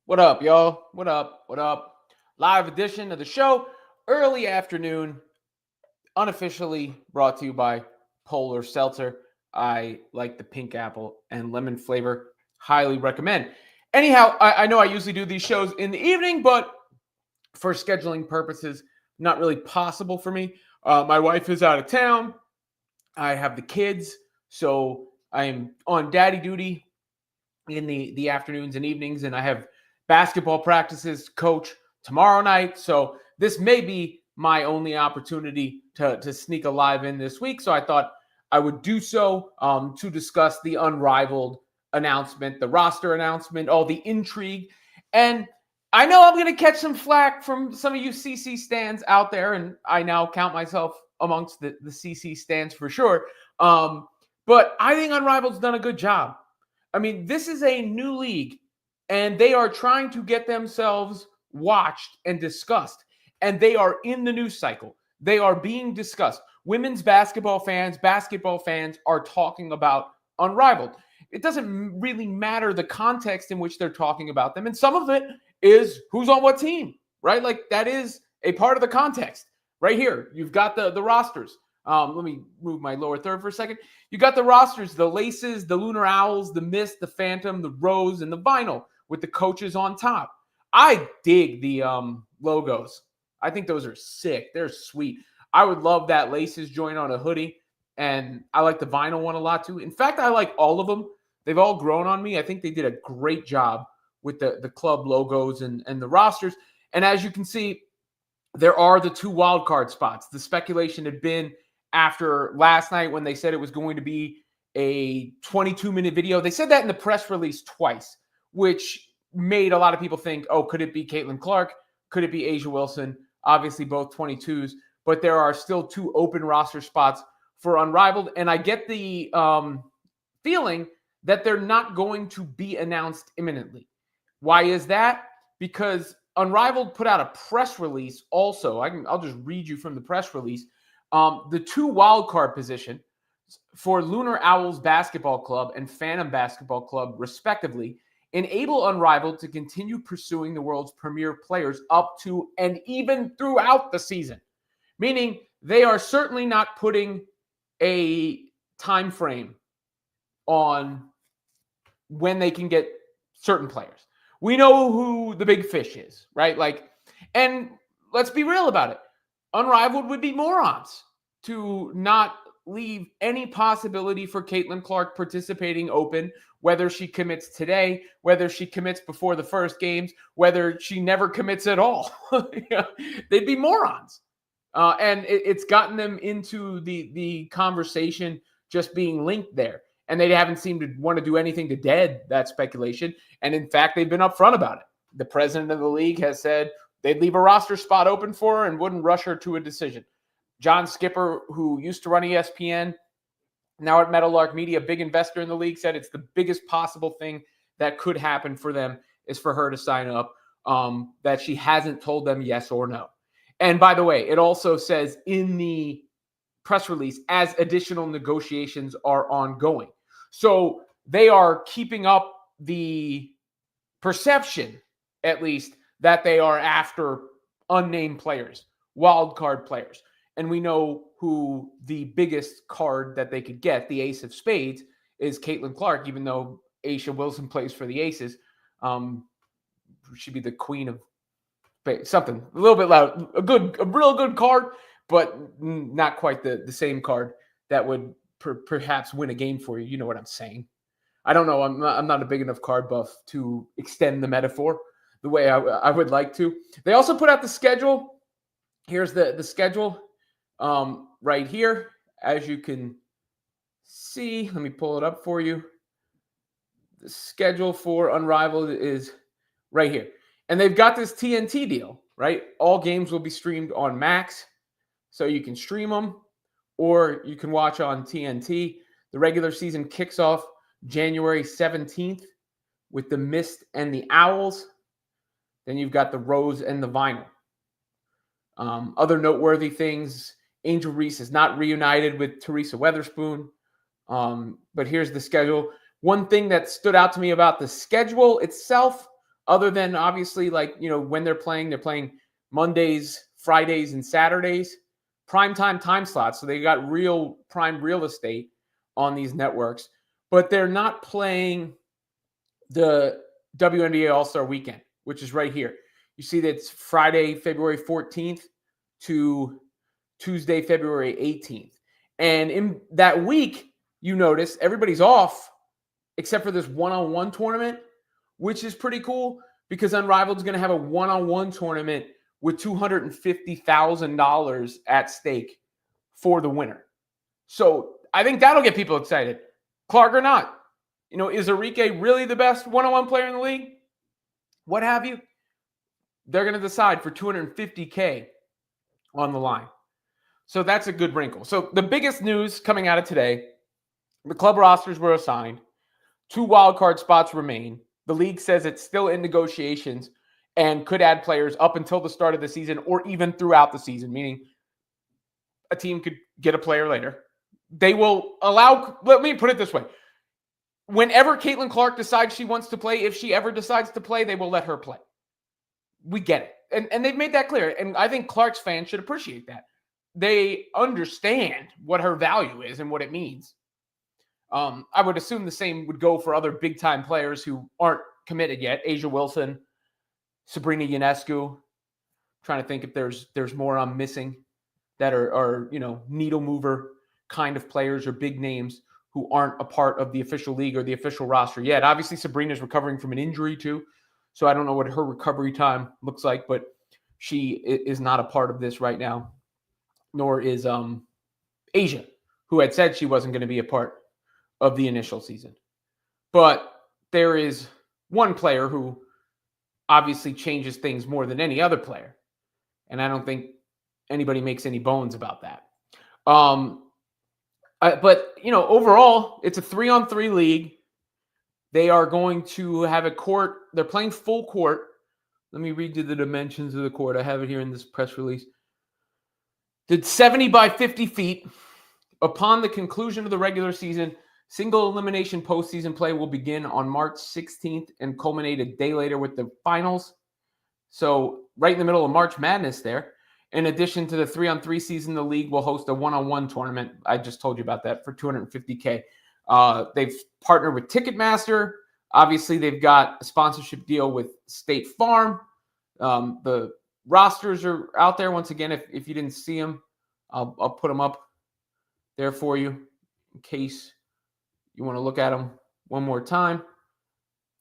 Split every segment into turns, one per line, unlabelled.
What up, y'all? What up? What up? Live edition of the show, early afternoon, unofficially brought to you by Polar Seltzer. I like the pink apple and lemon flavor. Highly recommend. Anyhow, I know I usually do these shows in the evening, but for scheduling purposes, not really possible for me. My wife is out of town. I have the kids, so I'm on daddy duty in the afternoons and evenings, and I have basketball practices coach tomorrow night. So this may be my only opportunity to sneak a live in this week. So I thought I would do so to discuss the Unrivaled announcement, the roster announcement, all the intrigue. And I know I'm going to catch some flack from some of you CC stands out there, and I now count myself amongst the CC stands for sure. But I think Unrivaled's done a good job. I mean, this is a new league, and they are trying to get themselves watched and discussed, and they are in the news cycle. They are being discussed. Women's basketball fans are talking about Unrivaled. It doesn't really matter the context in which they're talking about them, and some of it is who's on what team, right? Like that is a part of the context. Right here, you've got the rosters. Let me move my lower third for a second. You got the rosters, the Laces, the Lunar Owls, the Mist, the Phantom, the Rose, and the Vinyl with the coaches on top. I dig the logos. I think those are sick. They're sweet. I would love that Laces joint on a hoodie, and I like the Vinyl one a lot too. In fact, I like all of them. They've all grown on me. I think they did a great job with the club logos and the rosters. And as you can see, there are the two wild card spots. The speculation had been after last night when they said it was going to be a 22-minute video. They said that in the press release twice, which made a lot of people think, oh, could it be Caitlin Clark? Could it be Asia Wilson? Obviously, both 22s, but there are still two open roster spots for Unrivaled. And I get the feeling that they're not going to be announced imminently. Why is that? Because Unrivaled put out a press release also. I'll just read you from the press release. The two wildcard position for Lunar Owls Basketball Club and Phantom Basketball Club, respectively, enable Unrivaled to continue pursuing the world's premier players up to and even throughout the season. Meaning they are certainly not putting a time frame on when they can get certain players. We know who the big fish is, right? And let's be real about it. Unrivaled would be morons to not leave any possibility for Caitlin Clark participating open, whether she commits today, whether she commits before the first games, whether she never commits at all. They'd be morons. And it's gotten them into the conversation just being linked there. And they haven't seemed to want to do anything to dead that speculation. And in fact, they've been upfront about it. The president of the league has said they'd leave a roster spot open for her and wouldn't rush her to a decision. John Skipper, who used to run ESPN, now at Meadowlark Media, big investor in the league, said it's the biggest possible thing that could happen for them is for her to sign up, that she hasn't told them yes or no. And by the way, it also says in the press release, as additional negotiations are ongoing. So they are keeping up the perception, at least, that they are after unnamed players, wild card players. And we know who the biggest card that they could get, the ace of spades, is Caitlin Clark, even though Asia Wilson plays for the Aces. She'd be the queen of something, a little bit loud, a real good card, but not quite the same card that would perhaps win a game for you. You know what I'm saying. I don't know. I'm not a big enough card buff to extend the metaphor the way I would like to. They also put out the schedule. Here's the schedule right here. As you can see, let me pull it up for you. The schedule for Unrivaled is right here. And they've got this TNT deal, right? All games will be streamed on Max. So you can stream them or you can watch on TNT. The regular season kicks off January 17th with the Mist and the Owls. Then you've got the Rose and the Vinyl. Other noteworthy things, Angel Reese is not reunited with Teresa Weatherspoon. But here's the schedule. One thing that stood out to me about the schedule itself, other than obviously when they're playing Mondays, Fridays, and Saturdays, primetime time slots. So they got real prime real estate on these networks, but they're not playing the WNBA All-Star Weekend, which is right here. You see that it's Friday, February 14th to Tuesday, February 18th. And in that week, you notice everybody's off except for this one-on-one tournament, which is pretty cool because Unrivaled is going to have a one-on-one tournament with $250,000 at stake for the winner. So I think that'll get people excited. Clark or not. Is Arike really the best one-on-one player in the league? What have you? They're going to decide for $250K on the line. So that's a good wrinkle. So the biggest news coming out of today, the club rosters were assigned. 2 wildcard spots remain. The league says it's still in negotiations and could add players up until the start of the season or even throughout the season, meaning a team could get a player later. They will allow, let me put it this way. Whenever Caitlin Clark decides she wants to play, if she ever decides to play, they will let her play. We get it. And they've made that clear. And I think Clark's fans should appreciate that. They understand what her value is and what it means. I would assume the same would go for other big-time players who aren't committed yet. Asia Wilson, Sabrina Ionescu. Trying to think if there's more I'm missing that are needle mover kind of players or big names who aren't a part of the official league or the official roster yet. Obviously, Sabrina's recovering from an injury too, so I don't know what her recovery time looks like, but she is not a part of this right now, nor is Asia, who had said she wasn't going to be a part of the initial season. But there is one player who obviously changes things more than any other player, and I don't think anybody makes any bones about that. But overall, it's a 3-on-3 league. They are going to have a court. They're playing full court. Let me read you the dimensions of the court. I have it here in this press release. It's 70 by 50 feet. Upon the conclusion of the regular season, single elimination postseason play will begin on March 16th and culminate a day later with the finals. So right in the middle of March Madness there. In addition to the 3-on-3 season, the league will host a one-on-one tournament. I just told you about that for $250K. They've partnered with Ticketmaster. Obviously, they've got a sponsorship deal with State Farm. The rosters are out there. Once again, if you didn't see them, I'll put them up there for you in case you want to look at them one more time.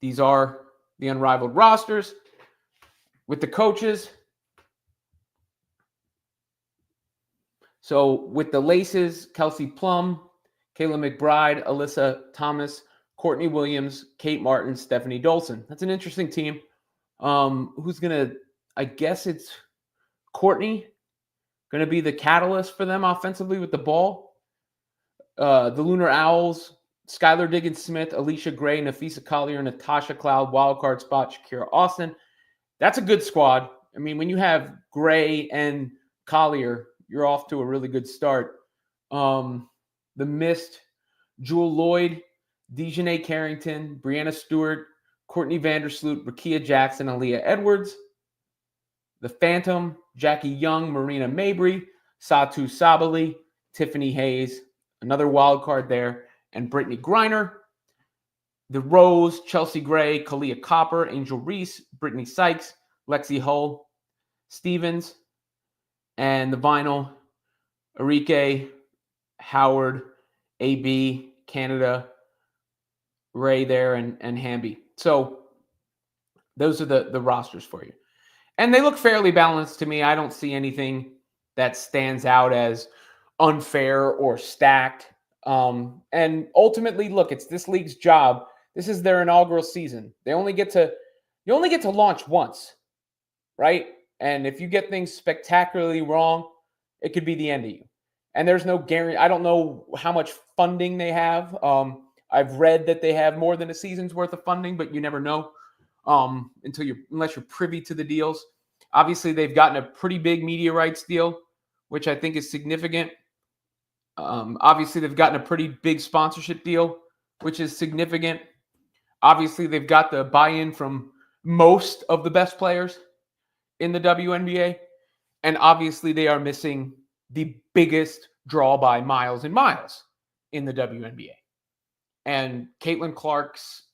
These are the Unrivaled rosters with the coaches. So with the Laces, Kelsey Plum, Kayla McBride, Alyssa Thomas, Courtney Williams, Kate Martin, Stephanie Dolson. That's an interesting team. Who's going to, I guess it's Courtney, going to be the catalyst for them offensively with the ball. The Lunar Owls, Skylar Diggins-Smith, Alicia Gray, Nafisa Collier, Natasha Cloud, wildcard spot, Shakira Austin. That's a good squad. I mean, when you have Gray and Collier, you're off to a really good start. The Mist, Jewel Lloyd, Dejanay Carrington, Brianna Stewart, Courtney Vandersloot, Rakia Jackson, Aaliyah Edwards. The Phantom, Jackie Young, Marina Mabry, Satu Sabali, Tiffany Hayes, another wild card there, and Brittany Griner. The Rose, Chelsea Gray, Kalia Copper, Angel Reese, Brittany Sykes, Lexi Hull, Stevens, and the Vinyl, Arike, Howard, AB, Canada, Ray there, and Hamby. So those are the rosters for you. And they look fairly balanced to me. I don't see anything that stands out as unfair or stacked. And ultimately, look, it's this league's job. This is their inaugural season. You only get to launch once, right? And if you get things spectacularly wrong, it could be the end of you. And there's no guarantee. I don't know how much funding they have. I've read that they have more than a season's worth of funding, but you never know unless you're privy to the deals. Obviously, they've gotten a pretty big media rights deal, which I think is significant. Obviously, they've gotten a pretty big sponsorship deal, which is significant. Obviously, they've got the buy-in from most of the best players in the WNBA. And obviously, they are missing the biggest draw by miles and miles in the WNBA. And Caitlin Clark's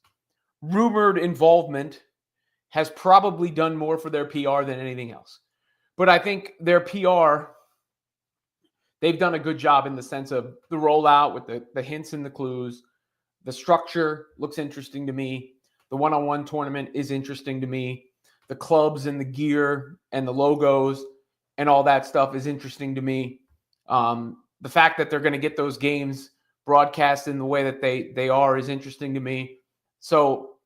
rumored involvement has probably done more for their PR than anything else. But I think their PR, they've done a good job in the sense of the rollout with the hints and the clues. The structure looks interesting to me. The one-on-one tournament is interesting to me. The clubs and the gear and the logos and all that stuff is interesting to me. The fact that they're going to get those games broadcast in the way that they are is interesting to me. So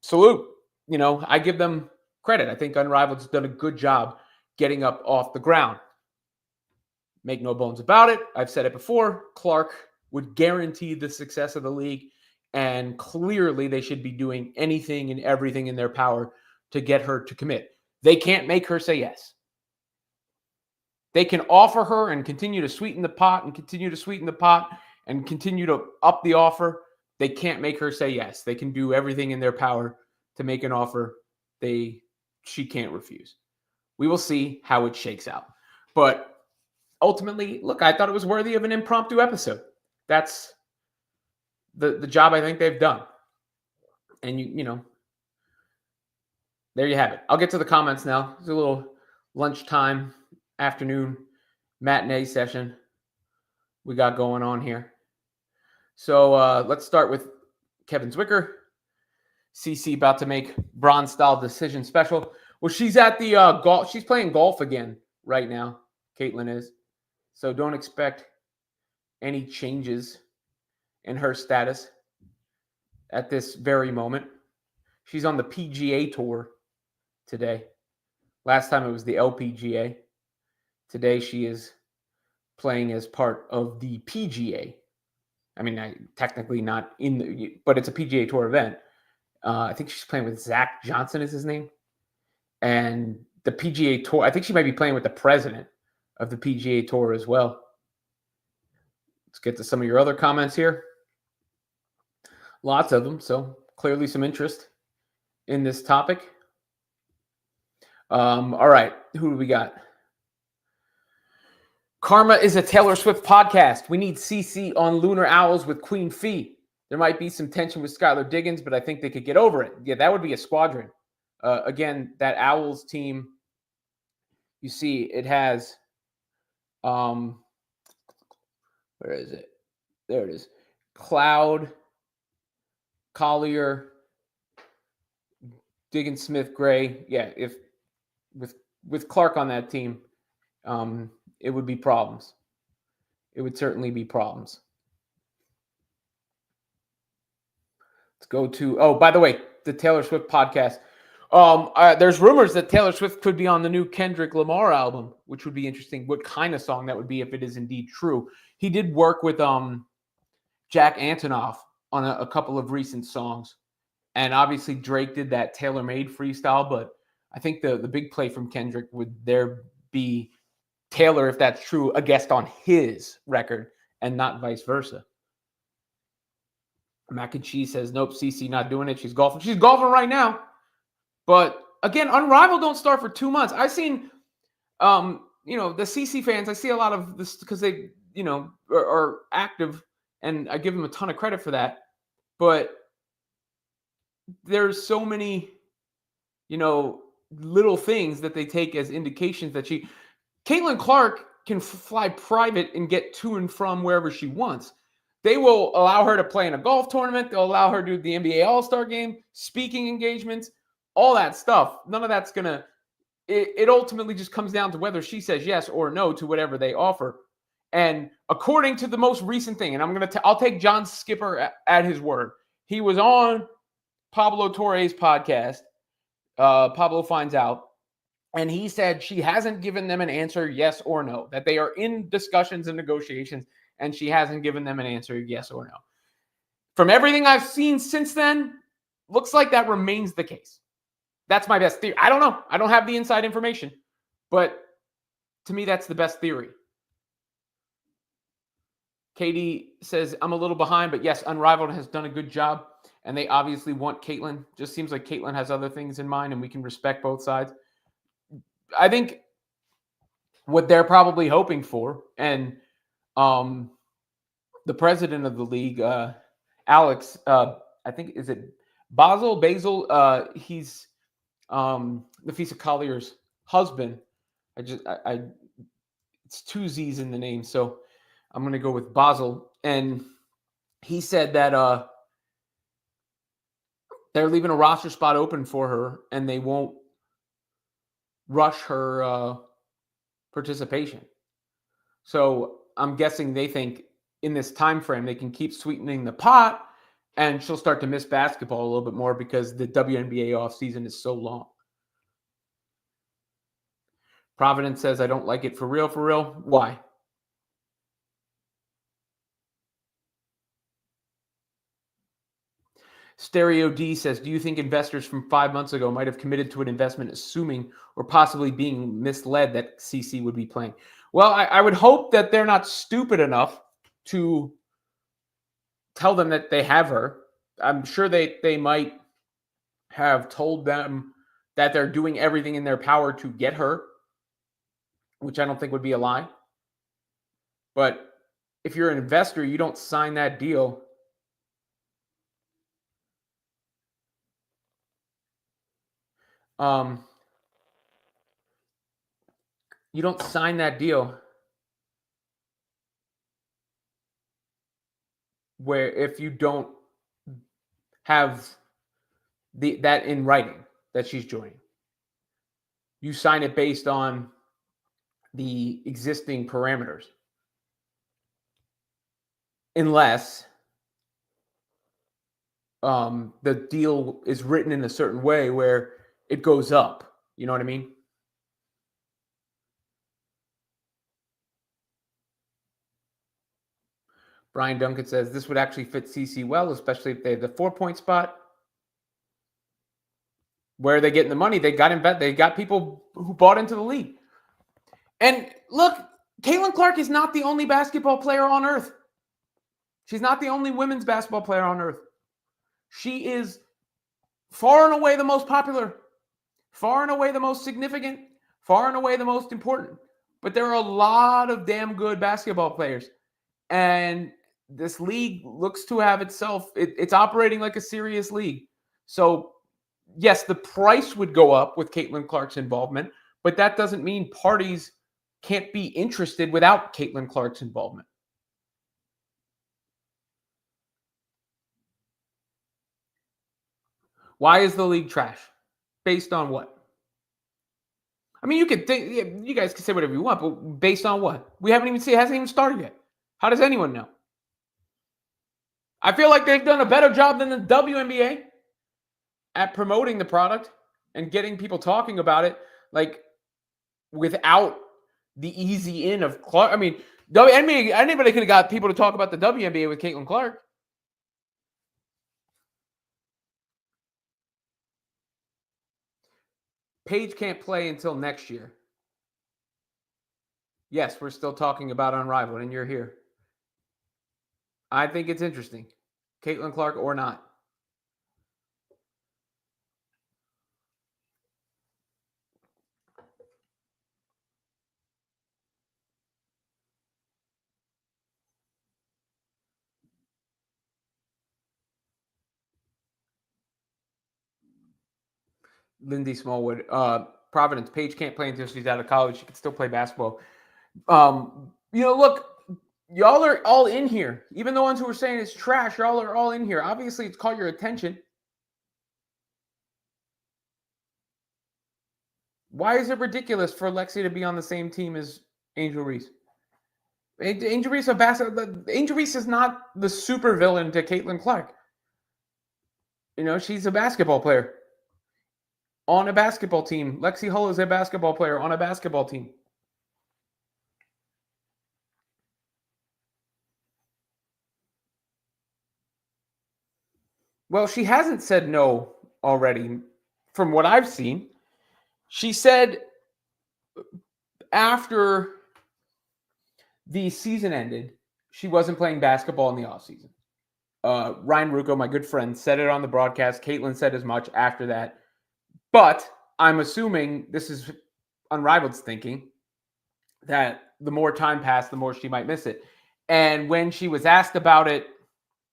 salute. I give them credit. I think Unrivaled's done a good job getting up off the ground. Make no bones about it. I've said it before. Clark would guarantee the success of the league, and clearly they should be doing anything and everything in their power to get her to commit. They can't make her say yes. They can offer her and continue to sweeten the pot and continue to sweeten the pot and continue to up the offer. They can't make her say yes. They can do everything in their power to make an offer she can't refuse. We will see how it shakes out. But ultimately, look, I thought it was worthy of an impromptu episode. That's the job I think they've done. And there you have it. I'll get to the comments now. It's a little lunchtime, afternoon matinee session we got going on here. So let's start with Kevin Zwicker. CC about to make bronze style decision special. Well, she's at the golf. She's playing golf again right now. Caitlin is. So don't expect any changes in her status at this very moment. She's on the PGA Tour today. Last time it was the LPGA. Today she is playing as part of the PGA. I mean, technically not but it's a PGA Tour event. I think she's playing with Zach Johnson is his name. And the PGA Tour, I think she might be playing with the president of the PGA Tour as well. Let's get to some of your other comments here. Lots of them, so clearly some interest in this topic. All right, who do we got? Karma is a Taylor Swift podcast. We need CC on Lunar Owls with Queen Fee. There might be some tension with Skylar Diggins, but I think they could get over it. Yeah, that would be a squadron. Again, that Owls team, you see, it has, where is it? There it is. Cloud, Collier, Diggins, Smith, Gray. Yeah, if with Clark on that team, it would be problems. It would certainly be problems. Let's go to, by the way, the Taylor Swift podcast. There's rumors that Taylor Swift could be on the new Kendrick Lamar album, which would be interesting. What kind of song that would be if it is indeed true. He did work with Jack Antonoff on a couple of recent songs. And obviously Drake did that tailor-made freestyle, but I think the big play from Kendrick would there be Taylor, if that's true, a guest on his record and not vice versa. Mac and Cheese says, nope, CC not doing it. She's golfing. She's golfing right now. But again, Unrivaled don't start for 2 months. I've seen, the CC fans, I see a lot of this because they, are active, and I give them a ton of credit for that. But there's so many, little things that they take as indications that Caitlin Clark can fly private and get to and from wherever she wants. They will allow her to play in a golf tournament. They'll allow her to do the NBA All-Star game, speaking engagements, all that stuff. None of that's going to – it ultimately just comes down to whether she says yes or no to whatever they offer. And according to the most recent thing, and I'll take John Skipper at his word. He was on Pablo Torre's podcast, Pablo Finds Out, and he said she hasn't given them an answer yes or no, that they are in discussions and negotiations, and she hasn't given them an answer yes or no. From everything I've seen since then, looks like that remains the case. That's my best theory. I don't know. I don't have the inside information, but to me, that's the best theory. Katie says, I'm a little behind, but yes, Unrivaled has done a good job. and they obviously want Caitlyn. Just seems like Caitlyn has other things in mind, and we can respect both sides. I think what they're probably hoping for, and the president of the league, Alex, I think, is it Basil? He's Nafisa Collier's husband. It's two Z's in the name, so I'm going to go with Basil. And he said that they're leaving a roster spot open for her, and they won't rush her participation. So I'm guessing they think in this time frame they can keep sweetening the pot, and she'll start to miss basketball a little bit more because the WNBA offseason is so long. Providence says, I don't like it for real, for real. Why? Stereo D says, do you think investors from 5 months ago might have committed to an investment assuming or possibly being misled that CC would be playing? Well, I would hope that they're not stupid enough to tell them that they have her. I'm sure they might have told them that they're doing everything in their power to get her, which I don't think would be a lie. But if you're an investor, you don't sign that deal. You don't sign that deal where if you don't have that in writing that she's joining. You sign it based on the existing parameters. Unless the deal is written in a certain way where it goes up. You know what I mean? Brian Duncan says this would actually fit CC well, especially if they have the 4-point spot. Where are they getting the money? They got people who bought into the league. And look, Caitlin Clark is not the only basketball player on earth. She's not the only women's basketball player on earth. She is far and away the most popular, far and away the most significant, far and away the most important. But there are a lot of damn good basketball players. And this league looks to have itself, it's operating like a serious league. So, yes, the price would go up with Caitlin Clark's involvement, but that doesn't mean parties can't be interested without Caitlin Clark's involvement. Why is the league trash? Based on what? I mean, you could think, you guys can say whatever you want, but based on what? We haven't even seen, it hasn't even started yet. How does anyone know? I feel like they've done a better job than the WNBA at promoting the product and getting people talking about it, like without the easy in of Clark. I mean, WNBA, anybody could have got people to talk about the WNBA with Caitlin Clark. Paige can't play until next year. Yes, we're still talking about Unrivaled, and you're here. I think it's interesting. Caitlin Clark or not. Lindsay Smallwood. Providence. Paige can't play until she's out of college. She can still play basketball. Look, y'all are all in here. Even the ones who are saying it's trash, y'all are all in here. Obviously, it's caught your attention. Why is it ridiculous for Lexi to be on the same team as Angel Reese? Angel Reese is not the supervillain to Caitlin Clark. She's a basketball player on a basketball team. Lexi Hull is a basketball player on a basketball team. Well, she hasn't said no already from what I've seen. She said after the season ended, she wasn't playing basketball in the offseason. Ryan Rucco, my good friend, said it on the broadcast. Caitlin said as much after that. But I'm assuming this is Unrivaled's thinking that the more time passed, the more she might miss it. And when she was asked about it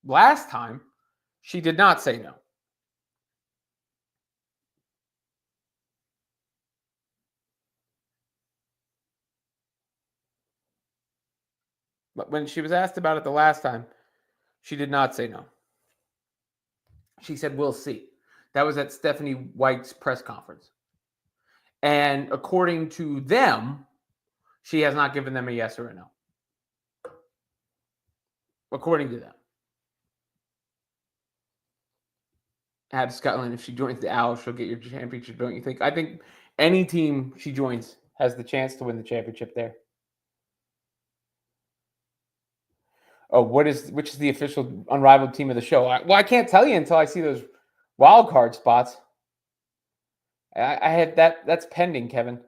last time, she did not say no. But when she was asked about it the last time, she did not say no. She said, "We'll see." That was at Stephanie White's press conference. And according to them, she has not given them a yes or a no. According to them. Add Scotland, if she joins the Owls, she'll get your championship, don't you think? I think any team she joins has the chance to win the championship there. Oh, which is the official Unrivaled team of the show? I can't tell you until I see those wild card spots. I had that. That's pending, Kevin.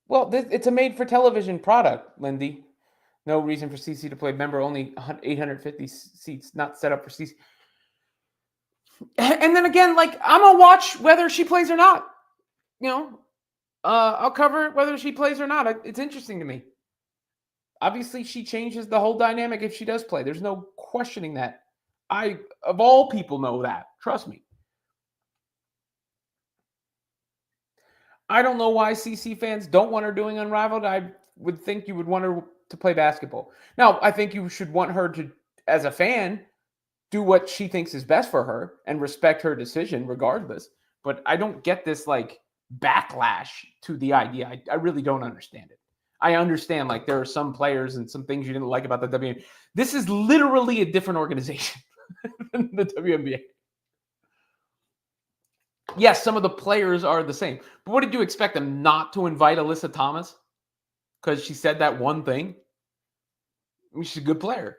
Well, it's a made-for-television product, Lindy. No reason for CC to play member only 850 seats, not set up for CC. And then again, like I'm gonna watch whether she plays or not. You know, I'll cover it whether she plays or not. It's interesting to me. Obviously, she changes the whole dynamic if she does play. There's no questioning that. I, of all people, know that. Trust me. I don't know why CC fans don't want her doing Unrivaled. I would think you would want her to play basketball. Now, I think you should want her to, as a fan, do what she thinks is best for her and respect her decision regardless. But I don't get this like backlash to the idea. I really don't understand it. I understand like there are some players and some things you didn't like about the WNBA. This is literally a different organization than the WNBA. Yes, some of the players are the same. But what did you expect them not to invite Alyssa Thomas? Because she said that one thing? I mean, she's a good player.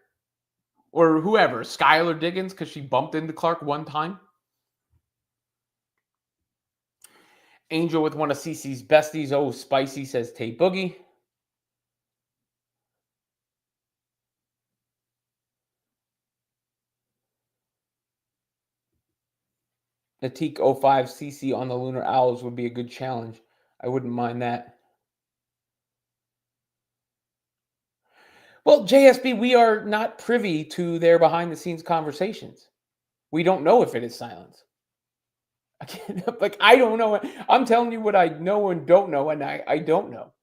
Or whoever, Skylar Diggins, because she bumped into Clark one time. Angel with one of CC's besties. Oh, spicy, says Tay Boogie. Natik 05 CC on the Lunar Owls would be a good challenge. I wouldn't mind that. Well, JSB, we are not privy to their behind the scenes conversations. We don't know if it is silence. I don't know. I'm telling you what I know and don't know, and I don't know.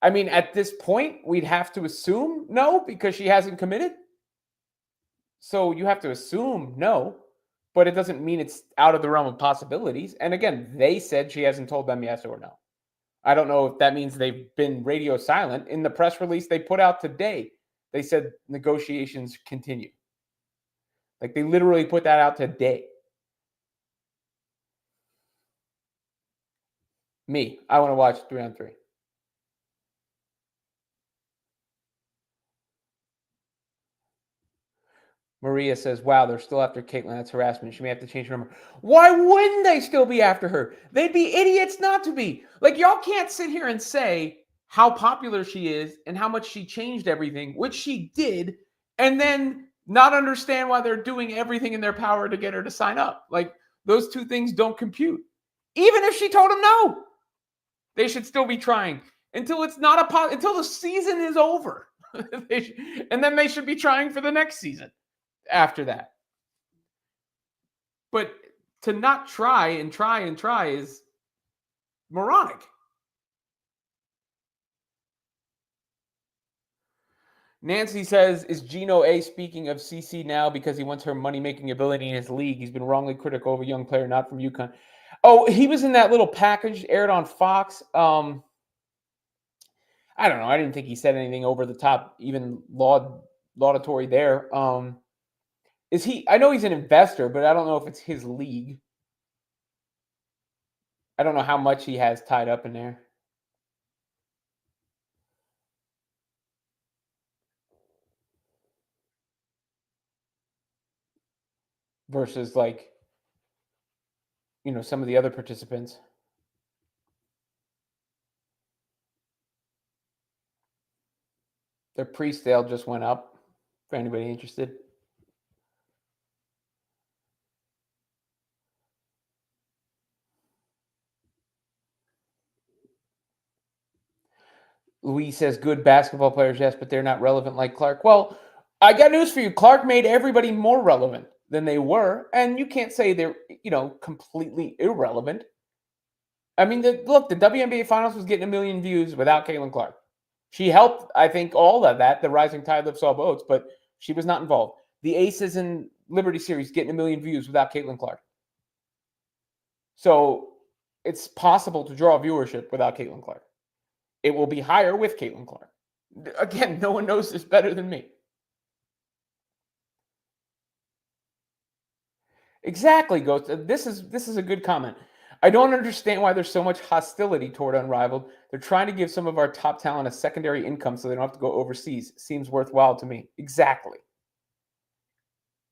I mean, at this point, we'd have to assume no because she hasn't committed. So you have to assume no, but it doesn't mean it's out of the realm of possibilities. And again, they said she hasn't told them yes or no. I don't know if that means they've been radio silent. In the press release they put out today, they said negotiations continue. Like they literally put that out today. Me, I want to watch 3-on-3. Maria says, wow, they're still after Caitlin. That's harassment. She may have to change her number. Why wouldn't they still be after her? They'd be idiots not to be. Like, y'all can't sit here and say how popular she is and how much she changed everything, which she did, and then not understand why they're doing everything in their power to get her to sign up. Like, those two things don't compute. Even if she told them no, they should still be trying until it's not until the season is over. And then they should be trying for the next season after that. But to not try and try and try is moronic. Nancy says, is Gino A speaking of CC now because he wants her money-making ability in his league? He's been wrongly critical of a young player not from UConn. Oh, he was in that little package aired on Fox. I don't know. I didn't think he said anything over the top, even laudatory there. Is he? I know he's an investor, but I don't know if it's his league. I don't know how much he has tied up in there. Versus like, some of the other participants. Their pre-sale just went up for anybody interested. Louis says good basketball players, yes, but they're not relevant like Clark. Well, I got news for you. Clark made everybody more relevant than they were, and you can't say they're, completely irrelevant. I mean, look, the WNBA Finals was getting 1 million views without Caitlin Clark. She helped, I think, all of that. The rising tide lifts all boats, but she was not involved. The Aces and Liberty Series getting 1 million views without Caitlin Clark. So it's possible to draw viewership without Caitlin Clark. It will be higher with Caitlin Clark. Again, no one knows this better than me. Exactly, Ghost. This is a good comment. I don't understand why there's so much hostility toward Unrivaled. They're trying to give some of our top talent a secondary income so they don't have to go overseas. Seems worthwhile to me. Exactly.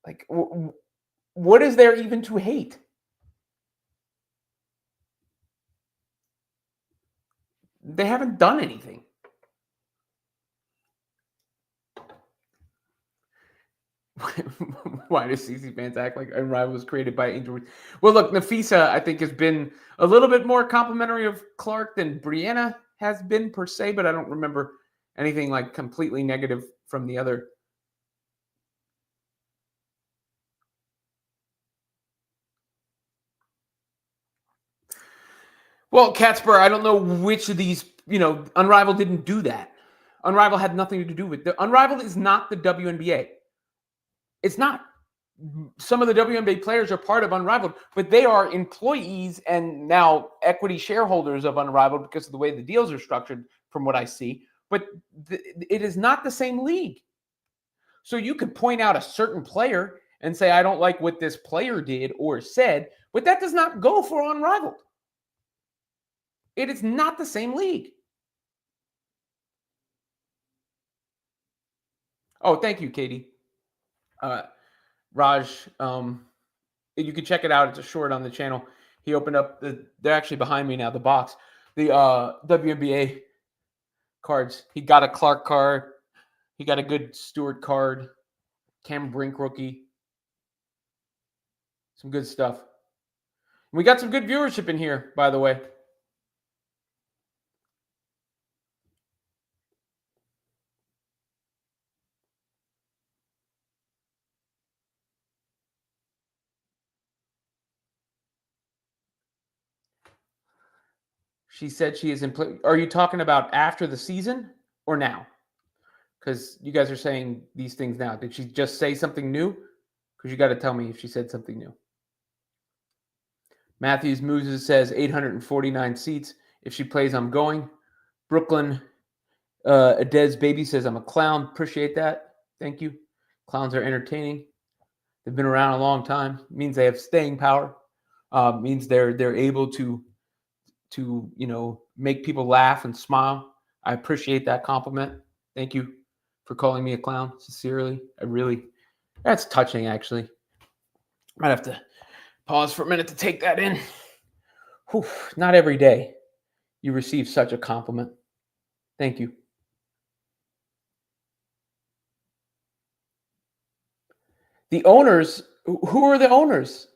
Like, what is there even to hate? They haven't done anything. Why does CC fans act like Unrivaled was created by Angel? Well, look, Nafisa, I think, has been a little bit more complimentary of Clark than Brianna has been per se, but I don't remember anything like completely negative from the other. Well, Catspur, I don't know which of these, Unrivaled didn't do that. Unrivaled had nothing to do with it. Unrivaled is not the WNBA. It's not. Some of the WNBA players are part of Unrivaled, but they are employees and now equity shareholders of Unrivaled because of the way the deals are structured, from what I see. But it is not the same league. So you could point out a certain player and say, I don't like what this player did or said, but that does not go for Unrivaled. It is not the same league. Oh, thank you, Katie. Raj, you can check it out. It's a short on the channel. He opened up they're actually behind me now, the box. The WNBA cards. He got a Clark card. He got a good Stewart card. Cam Brink rookie. Some good stuff. We got some good viewership in here, by the way. She said she is in play. Are you talking about after the season or now? Because you guys are saying these things now. Did she just say something new? Because you got to tell me if she said something new. Matthews Mooses says 849 seats. If she plays, I'm going. Brooklyn Adez Baby says I'm a clown. Appreciate that. Thank you. Clowns are entertaining. They've been around a long time. It means they have staying power. Means they're able to make people laugh and smile. I appreciate that compliment. Thank you for calling me a clown. Sincerely, that's touching. Actually, might have to pause for a minute to take that in. Whew, not every day you receive such a compliment. Thank you. The owners, who are the owners?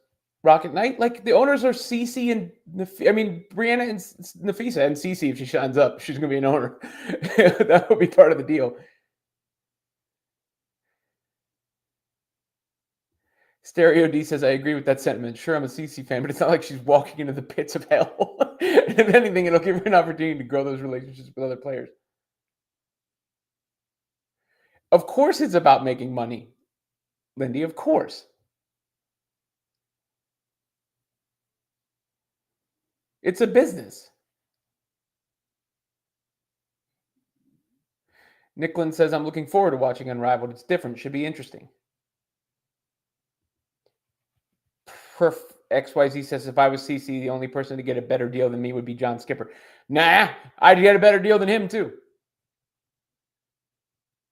Rocket Knight? Like, the owners are Cece and Brianna and Nafisa, and Cece, if she shines up, she's going to be an owner. That would be part of the deal. Stereo D says, I agree with that sentiment. Sure, I'm a CC fan, but it's not like she's walking into the pits of hell. If anything, it'll give her an opportunity to grow those relationships with other players. Of course it's about making money, Lindy, of course. It's a business. Nicklin says, I'm looking forward to watching Unrivaled. It's different. Should be interesting. XYZ says, if I was CC, the only person to get a better deal than me would be John Skipper. Nah, I'd get a better deal than him, too.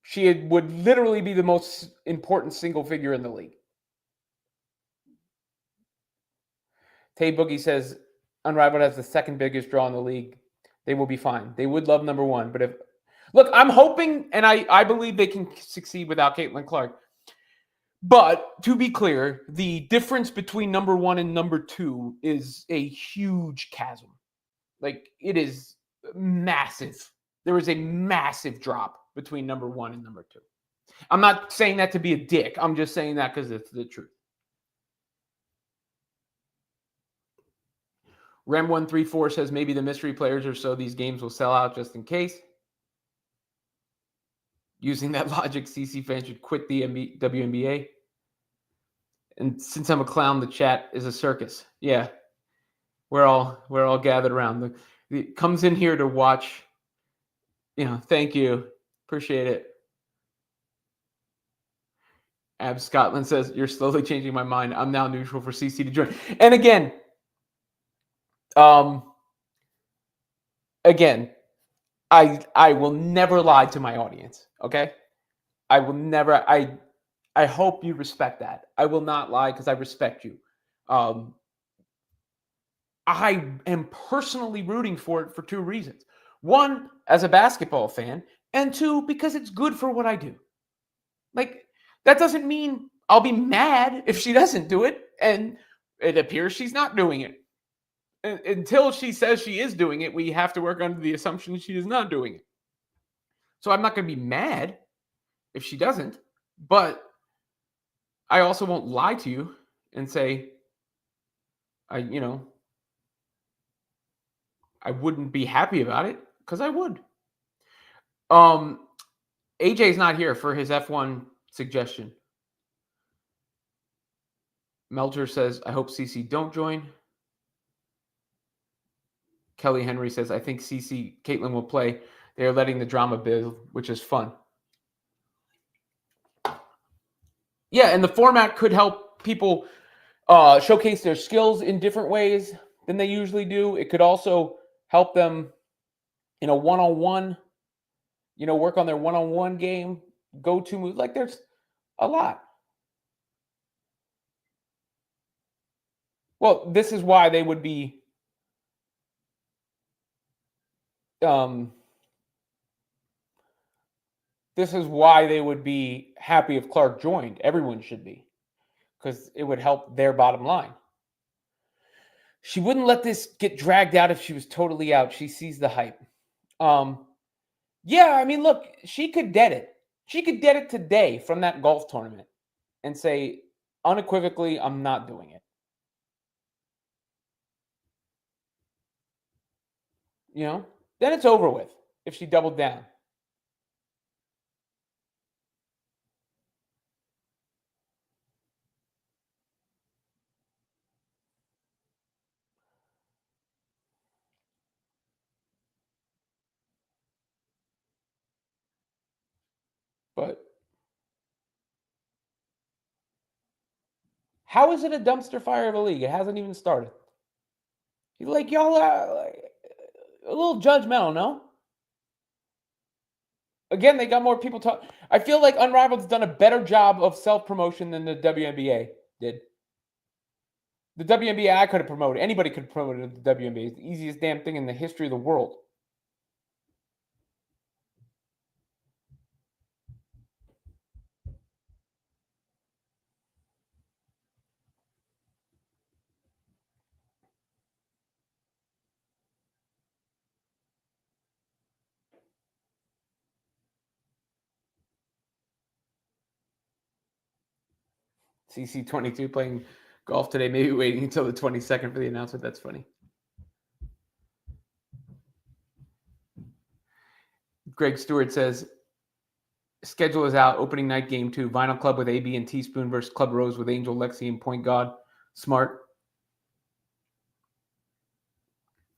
She would literally be the most important single figure in the league. Tay Boogie says, Unrivaled has the second biggest draw in the league. They will be fine. They would love number one, but if Look, I'm hoping, and I believe they can succeed without Caitlin Clark. But to be clear, the difference between number 1 and number 2 is a huge chasm. Like, it is massive. There is a massive drop between number 1 and number 2. I'm not saying that to be a dick. I'm just saying that because it's the truth. Rem134 says maybe the mystery players or so these games will sell out just in case. Using that logic, CC fans should quit the WNBA. And since I'm a clown, the chat is a circus. Yeah, we're all gathered around. It comes in here to watch. Thank you, appreciate it. Ab Scotland says you're slowly changing my mind. I'm now neutral for CC to join. And again, I will never lie to my audience. Okay, I will never. I hope you respect that. I will not lie because I respect you. I am personally rooting for it for 2 reasons. 1, as a basketball fan, and 2, because it's good for what I do. Like, that doesn't mean I'll be mad if she doesn't do it, and it appears she's not doing it. Until she says she is doing it, we have to work under the assumption she is not doing it. So I'm not going to be mad if she doesn't, but I also won't lie to you and say, I wouldn't be happy about it, because I would. AJ's not here for his F1 suggestion. Melcher says, I hope CC don't join. Kelly Henry says, I think Caitlin will play. They are letting the drama build, which is fun. Yeah, and the format could help people showcase their skills in different ways than they usually do. It could also help them in a one-on-one, work on their one-on-one game, go-to move. Like, there's a lot. Well, this is why they would be this is why they would be happy if Clark joined. Everyone should be, because it would help their bottom line. She wouldn't let this get dragged out if she was totally out. She sees the hype. Yeah, I mean, look, she could dead it. She could dead it today from that golf tournament and say, unequivocally, I'm not doing it. Then it's over with if she doubled down. But how is it a dumpster fire of a league? It hasn't even started. Like, y'all are a little judgmental, no? Again, they got more people talk. I feel like Unrivaled's done a better job of self-promotion than the WNBA did. The WNBA I could have promoted. Anybody could have promoted the WNBA. It's the easiest damn thing in the history of the world. CC22 playing golf today, maybe waiting until the 22nd for the announcement. That's funny. Greg Stewart says, schedule is out. Opening night game 2. Vinyl Club with AB and Teaspoon versus Club Rose with Angel, Lexi, and Point God. Smart.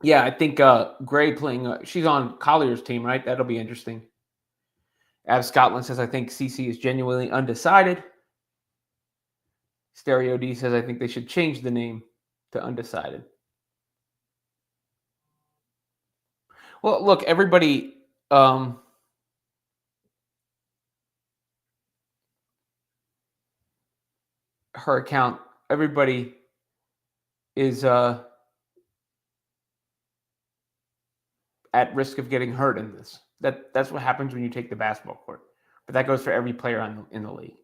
Yeah, I think Gray playing. She's on Collier's team, right? That'll be interesting. Ab Scotland says, I think CC is genuinely undecided. Stereo D says, I think they should change the name to Undecided. Well, look, everybody, her account, everybody is at risk of getting hurt in this. That's what happens when you take the basketball court. But that goes for every player in the league.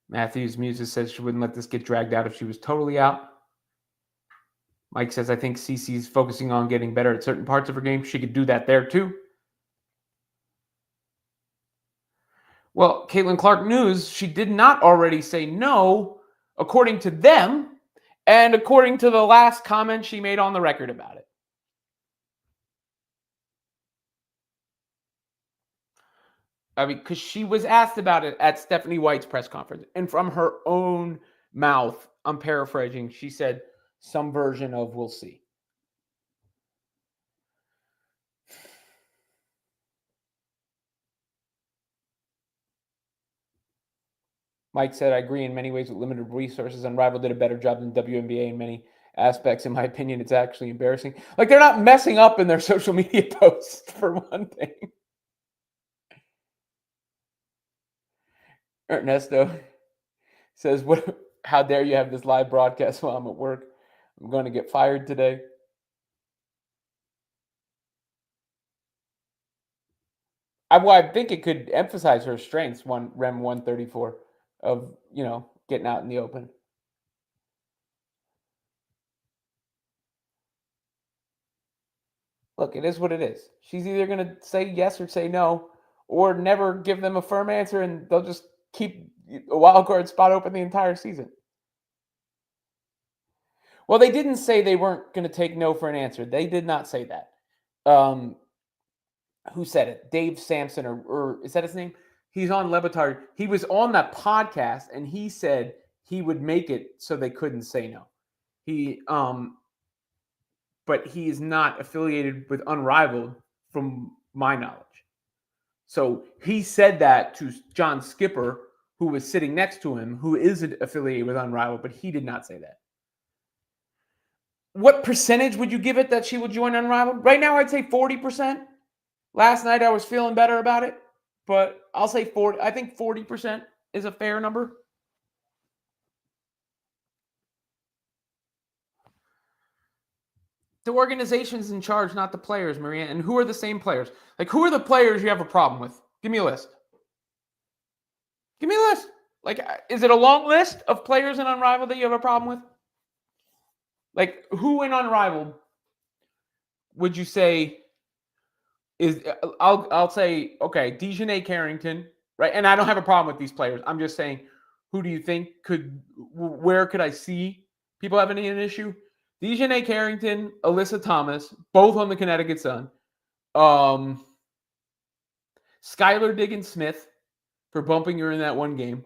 Matthews Muses says she wouldn't let this get dragged out if she was totally out. Mike says, I think Cece's focusing on getting better at certain parts of her game. She could do that there too. Well, Caitlin Clark News, she did not already say no, according to them, and according to the last comment she made on the record about it. I mean, because she was asked about it at Stephanie White's press conference, and from her own mouth, I'm paraphrasing, she said some version of "we'll see." Mike said, I agree in many ways with limited resources. Unrivaled did a better job than WNBA in many aspects. In my opinion, it's actually embarrassing. Like, they're not messing up in their social media posts, for one thing. Ernesto says, how dare you have this live broadcast while I'm at work? I'm going to get fired today. I think it could emphasize her strengths, Rem 134, of, getting out in the open. Look, it is what it is. She's either going to say yes or say no, or never give them a firm answer, and they'll just keep a wild card spot open the entire season. Well, they didn't say they weren't going to take no for an answer. They did not say that. Who said it? Dave Sampson, or is that his name? He's on Levitard. He was on that podcast, and he said he would make it so they couldn't say no. But he is not affiliated with Unrivaled, from my knowledge. So he said that to John Skipper, who was sitting next to him, who isn't affiliated with Unrivaled, but he did not say that. What percentage would you give it that she will join Unrivaled? Right now, I'd say 40%. Last night, I was feeling better about it, but I'll say 40. I think 40% is a fair number. The organization's in charge, not the players, Maria. And who are the same players? Like, who are the players you have a problem with? Give me a list. Give me a list. Like, is it a long list of players in Unrivaled that you have a problem with? Like, who in Unrivaled would you say is? I'll say, okay, Dejanay Carrington, right? And I don't have a problem with these players. I'm just saying, who do you think where could I see people having an issue? Dejanay Carrington, Alyssa Thomas, both on the Connecticut Sun. Skylar Diggins-Smith for bumping her in that one game.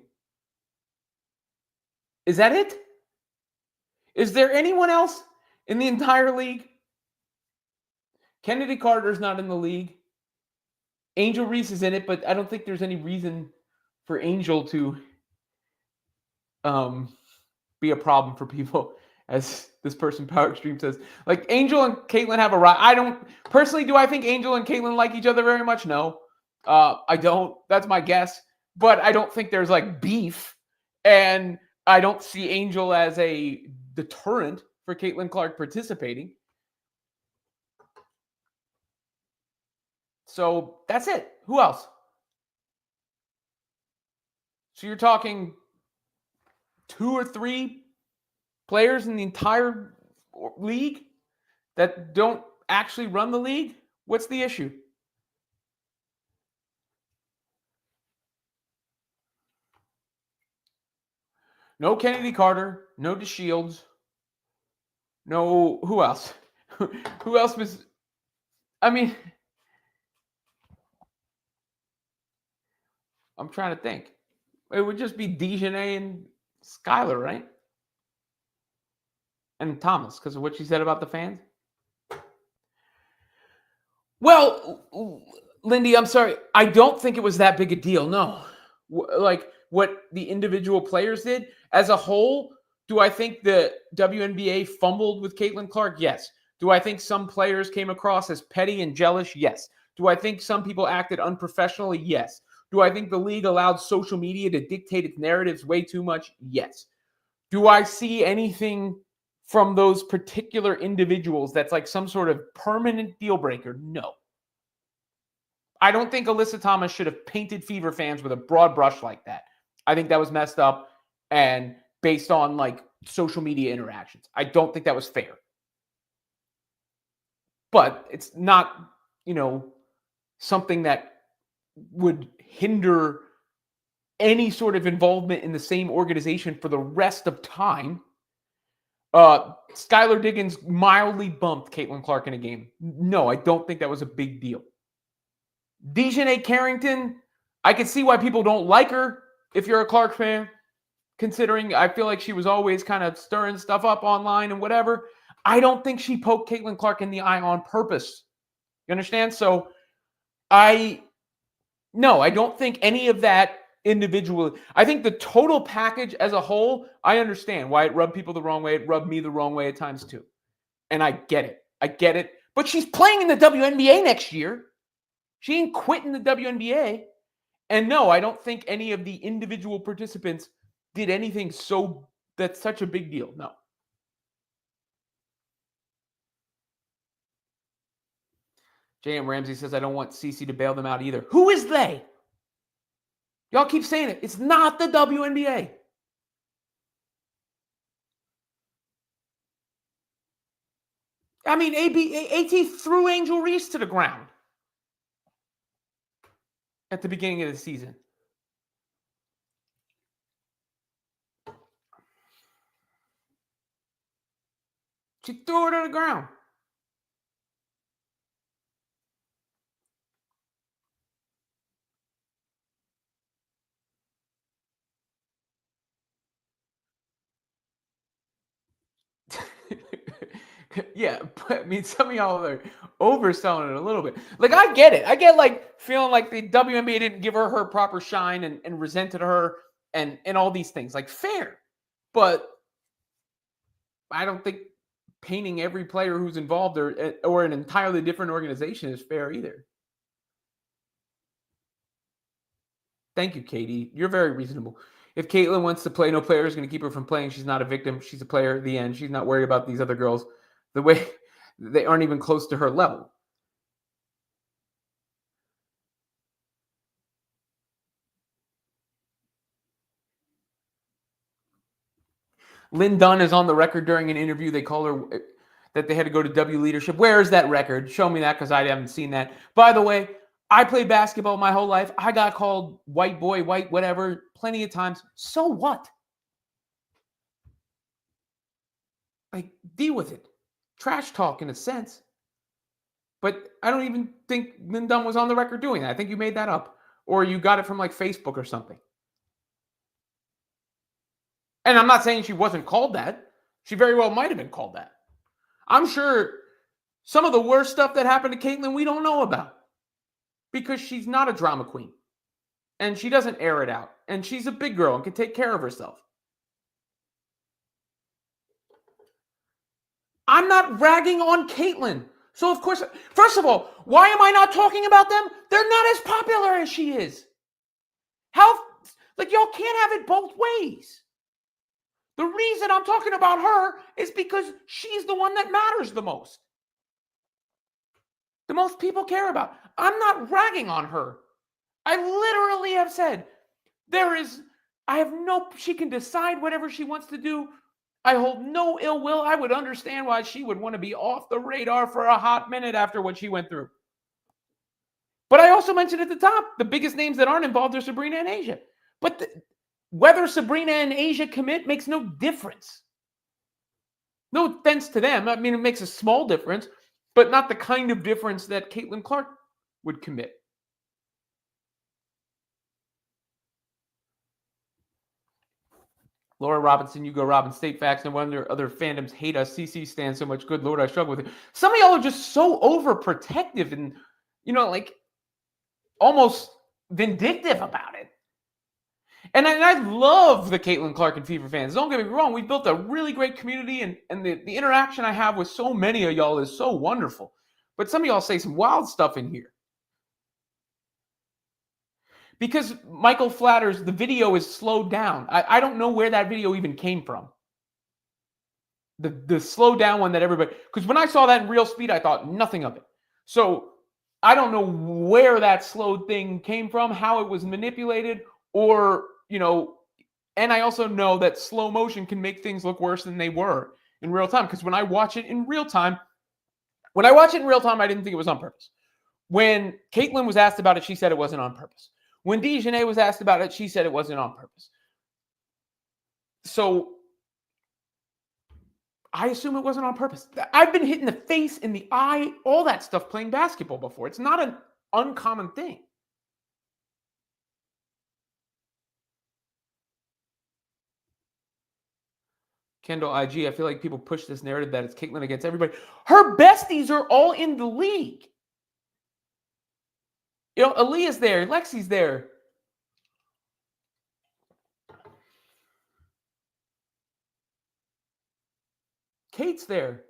Is that it? Is there anyone else in the entire league? Kennedy Carter's not in the league. Angel Reese is in it, but I don't think there's any reason for Angel to be a problem for people, as this person Power Extreme says. Like, Angel and Caitlin have a right. I don't personally. Do I think Angel and Caitlin like each other very much? No, I don't. That's my guess. But I don't think there's like beef, and I don't see Angel as a deterrent for Caitlin Clark participating. So that's it. Who else? So you're talking 2 or 3 players in the entire league that don't actually run the league? What's the issue? No Kennedy Carter, no DeShields, no, who else? Who else was, I mean, I'm trying to think. It would just be Dejanay and Skylar, right? And Thomas, because of what she said about the fans. Well, Lindy, I'm sorry. I don't think it was that big a deal. No. Like, what the individual players did as a whole, do I think the WNBA fumbled with Caitlin Clark? Yes. Do I think some players came across as petty and jealous? Yes. Do I think some people acted unprofessionally? Yes. Do I think the league allowed social media to dictate its narratives way too much? Yes. Do I see anything from those particular individuals that's like some sort of permanent deal breaker. No. I don't think Alyssa Thomas should have painted Fever fans with a broad brush like that. I think that was messed up and based on like social media interactions. I don't think that was fair. But it's not, something that would hinder any sort of involvement in the same organization for the rest of time. Skylar Diggins mildly bumped Caitlin Clark in a game. No, I don't think that was a big deal. Dejanay Carrington, I can see why people don't like her if you're a Clark fan, considering I feel like she was always kind of stirring stuff up online and whatever. I don't think she poked Caitlin Clark in the eye on purpose. You understand? So I don't think any of that individually. I think the total package as a whole, I understand why it rubbed people the wrong way. It rubbed me the wrong way at times too. And I get it. But she's playing in the WNBA next year. She ain't quitting the WNBA. And no, I don't think any of the individual participants did anything that's such a big deal. No. J.M. Ramsey says, I don't want CC to bail them out either. Who is they? Y'all keep saying it. It's not the WNBA. I mean, AT threw Angel Reese to the ground at the beginning of the season. She threw her to the ground. Yeah, but I mean, some of y'all are overselling it a little bit. Like, I get it. I get like feeling like the WNBA didn't give her proper shine and resented her and all these things. Like, fair. But I don't think painting every player who's involved or an entirely different organization is fair either. Thank you, Katie. You're very reasonable. If Caitlin wants to play, no player is going to keep her from playing. She's not a victim. She's a player at the end. She's not worried about these other girls. The way they aren't even close to her level. Lynn Dunn is on the record during an interview. They call her that they had to go to W leadership. Where is that record? Show me that because I haven't seen that. By the way, I played basketball my whole life. I got called white boy, white whatever plenty of times. So what? Like, deal with it. Trash talk in a sense. But I don't even think Lynn Dunn was on the record doing that. I think you made that up. Or you got it from like Facebook or something. And I'm not saying she wasn't called that. She very well might have been called that. I'm sure some of the worst stuff that happened to Caitlin we don't know about. Because she's not a drama queen. And she doesn't air it out. And she's a big girl and can take care of herself. I'm not ragging on Caitlin. So, of course, first of all, why am I not talking about them? They're not as popular as she is. Y'all can't have it both ways. The reason I'm talking about her is because she's the one that matters the most. The most people care about. I'm not ragging on her. I literally have said, she can decide whatever she wants to do. I hold no ill will. I would understand why she would want to be off the radar for a hot minute after what she went through. But I also mentioned at the top, the biggest names that aren't involved are Sabrina and Asia. But whether Sabrina and Asia commit makes no difference. No offense to them. I mean, it makes a small difference, but not the kind of difference that Caitlin Clark would commit. Laura Robinson, you go Robin. State facts. No wonder other fandoms hate us. CC stands so much. Good Lord, I struggle with it. Some of y'all are just so overprotective and, almost vindictive about it. And I love the Caitlin Clark and Fever fans. Don't get me wrong. We've built a really great community, and the interaction I have with so many of y'all is so wonderful. But some of y'all say some wild stuff in here. Because Michael Flatters, the video is slowed down. I don't know where that video even came from. the slow down one that everybody, because when I saw that in real speed, I thought nothing of it. So I don't know where that slowed thing came from, how it was manipulated, or, and I also know that slow motion can make things look worse than they were in real time. Because when I watch it in real time, I didn't think it was on purpose. When Caitlin was asked about it, she said it wasn't on purpose. When DeJounte was asked about it, she said it wasn't on purpose. So I assume it wasn't on purpose. I've been hit in the face, in the eye, all that stuff playing basketball before. It's not an uncommon thing. Kendall IG, I feel like people push this narrative that it's Caitlin against everybody. Her besties are all in the league. Aaliyah's there. Lexi's there. Kate's there.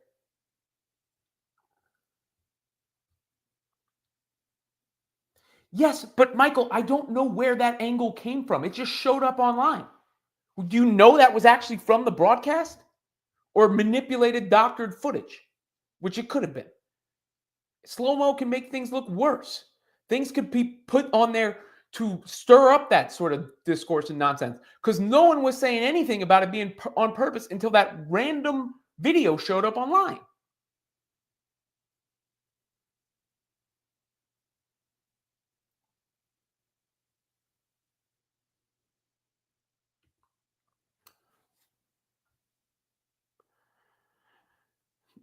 Yes, but Michael, I don't know where that angle came from. It just showed up online. Do you know that was actually from the broadcast? Or manipulated, doctored footage? Which it could have been. Slow-mo can make things look worse. Things could be put on there to stir up that sort of discourse and nonsense. Because no one was saying anything about it being on purpose until that random video showed up online.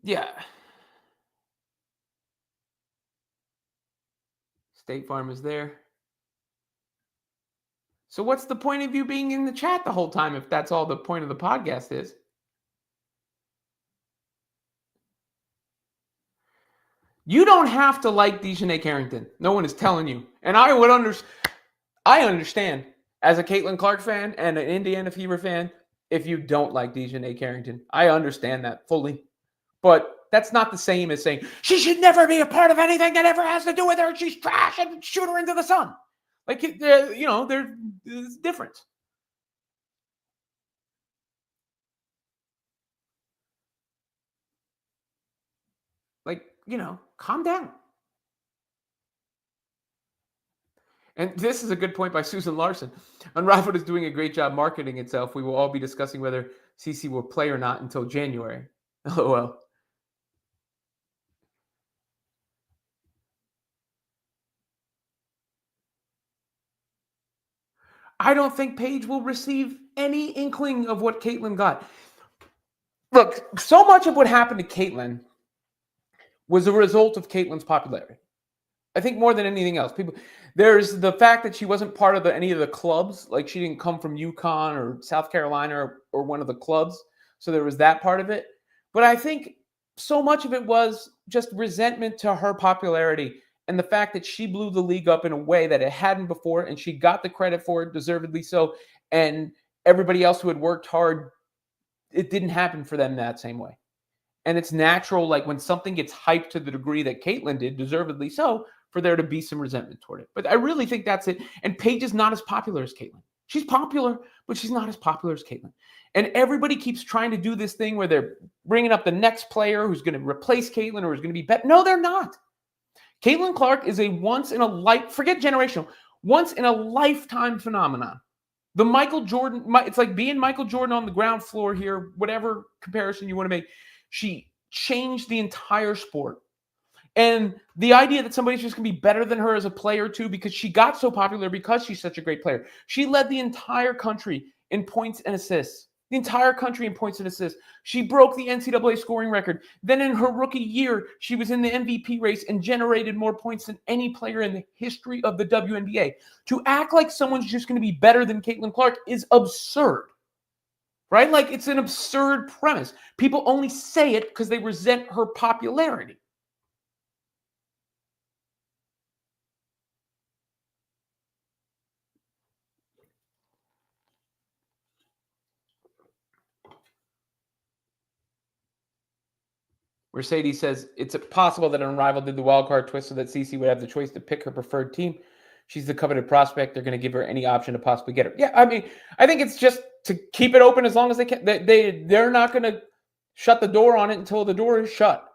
Yeah. State Farm is there. So what's the point of you being in the chat the whole time if that's all the point of the podcast is? You don't have to like DeJounte Carrington. No one is telling you. And I understand as a Caitlin Clark fan and an Indiana Fever fan if you don't like DeJounte Carrington. I understand that fully. But that's not the same as saying she should never be a part of anything that ever has to do with her. She's trash and shoot her into the sun. Like, there's a difference. Like, calm down. And this is a good point by Susan Larson. Unrivaled is doing a great job marketing itself. We will all be discussing whether CC will play or not until January. LOL. I don't think Paige will receive any inkling of what Caitlin got. Look, so much of what happened to Caitlin was a result of Caitlin's popularity. I think more than anything else. There's the fact that she wasn't part of any of the clubs. Like, she didn't come from UConn or South Carolina or one of the clubs. So there was that part of it. But I think so much of it was just resentment to her popularity and the fact that she blew the league up in a way that it hadn't before, and she got the credit for it, deservedly so. And everybody else who had worked hard, it didn't happen for them that same way. And it's natural, like, when something gets hyped to the degree that Caitlin did, deservedly so, for there to be some resentment toward it. But I really think that's it. And Paige is not as popular as Caitlin. She's popular, but she's not as popular as Caitlin. And everybody keeps trying to do this thing where they're bringing up the next player who's going to replace Caitlin or is going to be better. No, they're not. Caitlin Clark is a forget generational, once in a lifetime phenomenon. The Michael Jordan, it's like being Michael Jordan on the ground floor here, whatever comparison you want to make. She changed the entire sport. And the idea that somebody's just going to be better than her as a player too, because she got so popular because she's such a great player. She led the entire country in points and assists. The entire country in points and assists. She broke the NCAA scoring record. Then in her rookie year, she was in the MVP race and generated more points than any player in the history of the WNBA. To act like someone's just going to be better than Caitlin Clark is absurd. Right? Like, it's an absurd premise. People only say it because they resent her popularity. Mercedes says it's possible that Unrivaled did the wild card twist so that CC would have the choice to pick her preferred team. She's the coveted prospect. They're going to give her any option to possibly get her. Yeah, I mean, I think it's just to keep it open as long as they can. They're not going to Shut the door on it until the door is shut.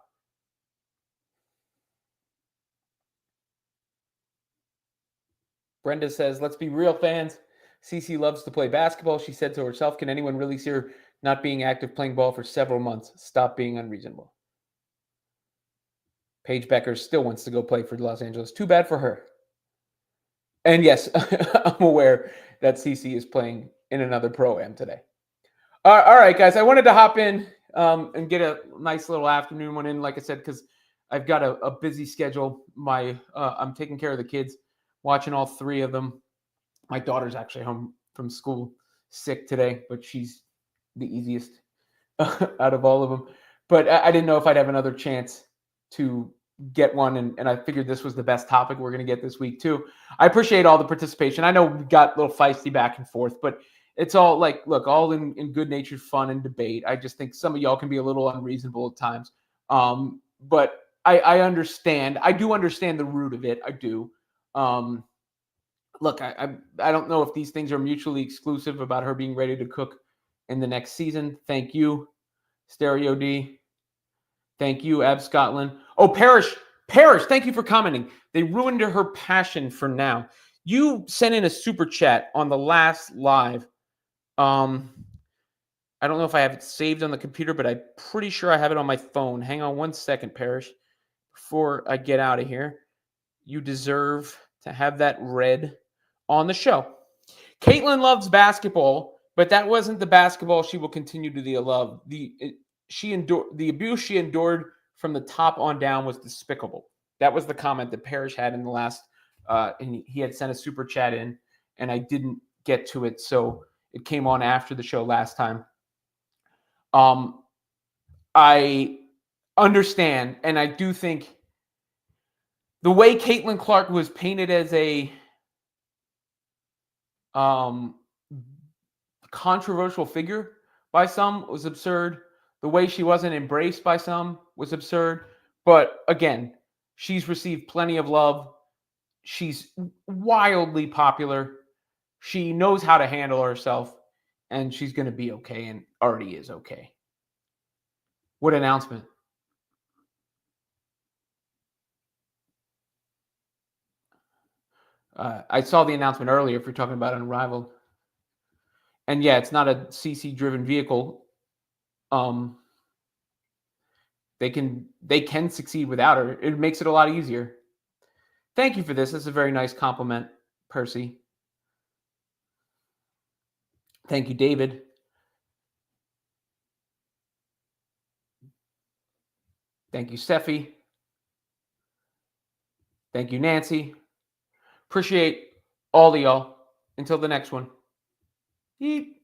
Brenda says, let's be real fans. Cece loves to play basketball. She said to herself, can anyone really see her not being active playing ball for several months? Stop being unreasonable. Paige Becker still wants to go play for Los Angeles. Too bad for her. And yes, I'm aware that Cece is playing in another pro-am today. All right, guys. I wanted to hop in and get a nice little afternoon one in, like I said, because I've got a busy schedule. I'm taking care of the kids, watching all three of them. My daughter's actually home from school sick today, but she's the easiest out of all of them. But I didn't know if I'd have another chance to get one, and I figured this was the best topic we're going to get this week too. I appreciate all the participation. I know we got a little feisty back and forth, but it's all like, look, all in good-natured fun and debate. I just think some of y'all can be a little unreasonable at times. But I understand. I do understand the root of it. I do. Look, I don't know if these things are mutually exclusive about her being ready to cook in the next season. Thank you, Stereo D. Thank you, Ab Scotland. Oh, Parrish, thank you for commenting. They ruined her passion for now. You sent in a super chat on the last live. I don't know if I have it saved on the computer, but I'm pretty sure I have it on my phone. Hang on one second, Parrish, before I get out of here. You deserve to have that read on the show. Caitlin loves basketball, but that wasn't the basketball she will continue to love. The abuse she endured from the top on down was despicable. That was the comment that Parrish had in the last, and he had sent a super chat in, and I didn't get to it, so it came on after the show last time. I understand, and I do think the way Caitlin Clark was painted as a controversial figure by some was absurd. The way she wasn't embraced by some was absurd. But again, she's received plenty of love. She's wildly popular. She knows how to handle herself, and she's going to be okay and already is okay. What announcement? I saw the announcement earlier if you're talking about Unrivaled. And yeah, it's not a CC-driven vehicle. They can succeed without her. It makes it a lot easier. Thank you for this. That's a very nice compliment, Percy. Thank you, David. Thank you, Steffi. Thank you, Nancy. Appreciate all of y'all. Until the next one. Yeet.